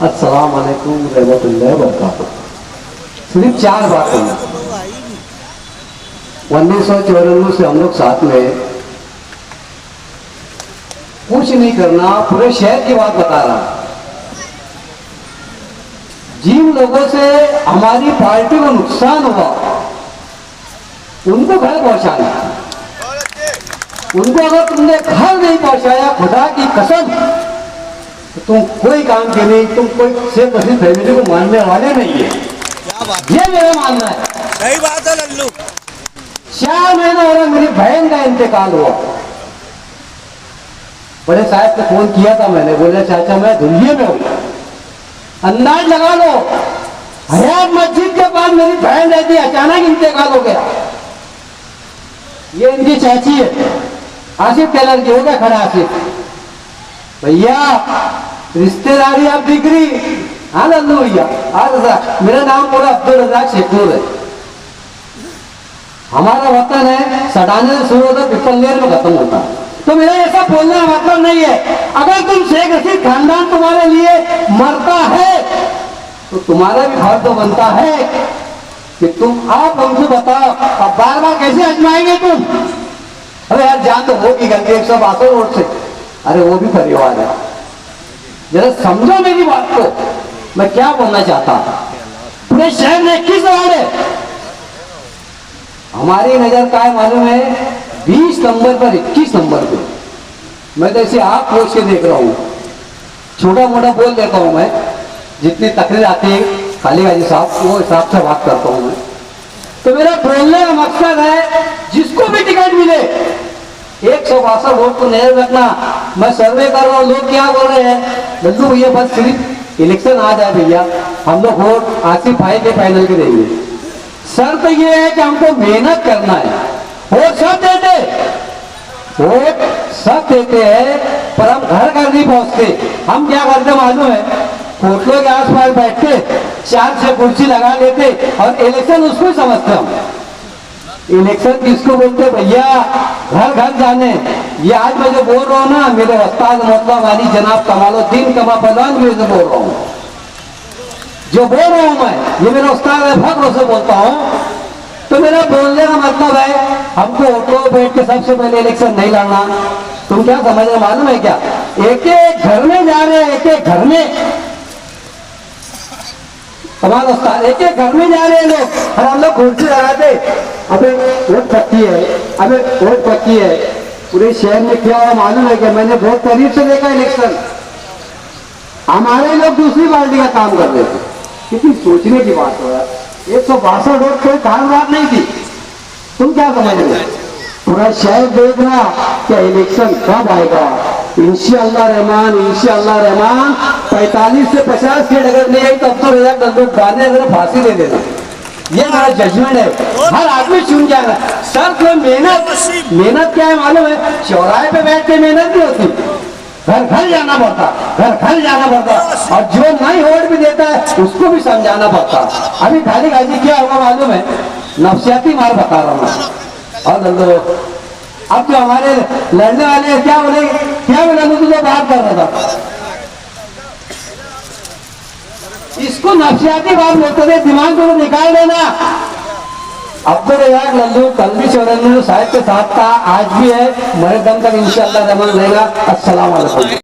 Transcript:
अस्सलाम वालेकुम रहमतुल्लाहि व बरकातुहू। सिर्फ 4 बातें हैं। 1994 से हम लोग साथ में, कुछ नहीं करना, पूरे शहर की बात बता रहा। जिन लोगों से हमारी पार्टी को नुकसान हुआ उनको घर पहुंचाना। उनको अगर तुमने घर नहीं पहुंचाया, खुदा की कसम, तो तुम कोई काम के नहीं, तुम कोई शेख रशीद फैमिली को मानने वाले नहीं है। क्या बात, ये मेरा मानना है। सही बात है लल्लू। 4 महीना हो रहा, मेरी बहन का इंतकाल हुआ। बड़े साहब को फोन किया था मैंने, बोले चाचा मैं दुनिया में हूं। अंदाज लगा लो, हयात मस्जिद के पास मेरी बहन रहती, अचानक इंतकाल हो गया। ये इनकी चाची है, आसिफ टेलर की। हो गया खड़ा आसिफ भैया, रिश्तेदारी आप दिख रही। हाँ लल्लू भैया, मेरा नाम पूरा अब्दुल रज़ाक शेखपुर है। हमारा वतन है सटाने से शुरू होता, पिपलेर में खत्म होता। तो मेरा ऐसा बोलने का मतलब नहीं है। अगर तुम शेख रशीद खानदान तुम्हारे लिए मरता है तो तुम्हारा भी फर्ज बनता है कि तुम आप हमसे बताओ। अब बार बार कैसे आजमाएंगे तुम? अरे यार जान तो होगी गंदी 162 रोड से। अरे वो भी परिवार है, जरा समझो मेरी बात को। मैं क्या बोलना चाहता हूं, पूरे शहर में 21 वार्ड है। हमारी नजर का है मालूम है 20 नंबर पर, 21 नंबर पे। मैं तो ऐसे आप पूछ के देख रहा हूं, छोटा मोटा बोल देता हूं मैं। जितनी तकरीर आती है खाली गाजी साहब, वो हिसाब से बात करता हूं मैं। तो मेरा बोलने का मकसद है, जिसको भी टिकट मिले 162 वोट को नजर रखना। मैं सर्वे कर रहा हूँ, लोग क्या बोल रहे हैं, लल्लू भैया बस सिर्फ इलेक्शन आ जाए भैया, हम लोग वोट आसिफ भाई के पैनल के देंगे। शर्त ये है कि हमको मेहनत करना है। वोट सब देते हैं, पर हम घर घर नहीं पहुंचते। हम क्या करते मालूम है, होटलों के आसपास बैठते, 4-6 कुर्सी लगा लेते और इलेक्शन उसको समझते हम। इलेक्शन किसको बोलते भैया? घर घर जाने। ये आज मैं जो बोल रहा हूँ ना, मेरे उस्ताद मोहतरम वाली जनाब कमालुद्दीन कमा पहलवान की वजह से बोल रहा हूँ। जो बोल रहा हूँ मैं, ये मेरा उस्ताद है, फख्र से बोलता हूँ। तो मेरा बोलने का मतलब है, हमको ऑटो बैठ के सबसे पहले इलेक्शन नहीं लड़ना। तुम क्या समझ रहे मालूम है क्या? एक एक घर में जा रहे हैं, एक एक घर में, हमारा उस्ताद एक एक घर में जा रहे हैं लोग, और हम लोग कुर्सी लगाते। अबे वोट पक्की है, अबे वोट पक्की है। पूरे शहर में क्या हुआ मालूम है क्या? मैंने बहुत करीब से देखा इलेक्शन। हमारे लोग दूसरी पार्टी का काम कर रहे थे। कितनी सोचने की बात हो यार, 162 वोट कोई खास बात नहीं थी। तुम क्या समझ रहे हो? पूरा शहर देख रहा क्या इलेक्शन कब आएगा। इंशाअल्लाह रहमान, इंशाअल्लाह रहमान 45 से 50 सीट अगर नहीं आई तब तो रज़ाक गाने अगर फांसी दे देना। ये मेरा जजमेंट है। हर आदमी चुन जाएगा। सर कोई मेहनत क्या है मालूम है? चौराहे पे बैठ के मेहनत नहीं होती, घर घर जाना पड़ता, घर घर जाना पड़ता। और जो नहीं वोट भी देता है उसको भी समझाना पड़ता। अभी खाली गाजी क्या होगा मालूम है? नफसियाती मार बता रहा हूँ। और अब जो हमारे लड़ने वाले हैं क्या बोले, क्या बोले, तुझे बात कर रहा था, इसको नफसियाती बात बोलते थे, दिमाग को निकाल देना। अब्दुल रज़ाक लल्लू कल भी 94 साहब के साथ था, आज भी है, मरे दम तक इंशाअल्लाह रहमान रहेगा। अस्सलाम वालेकुम।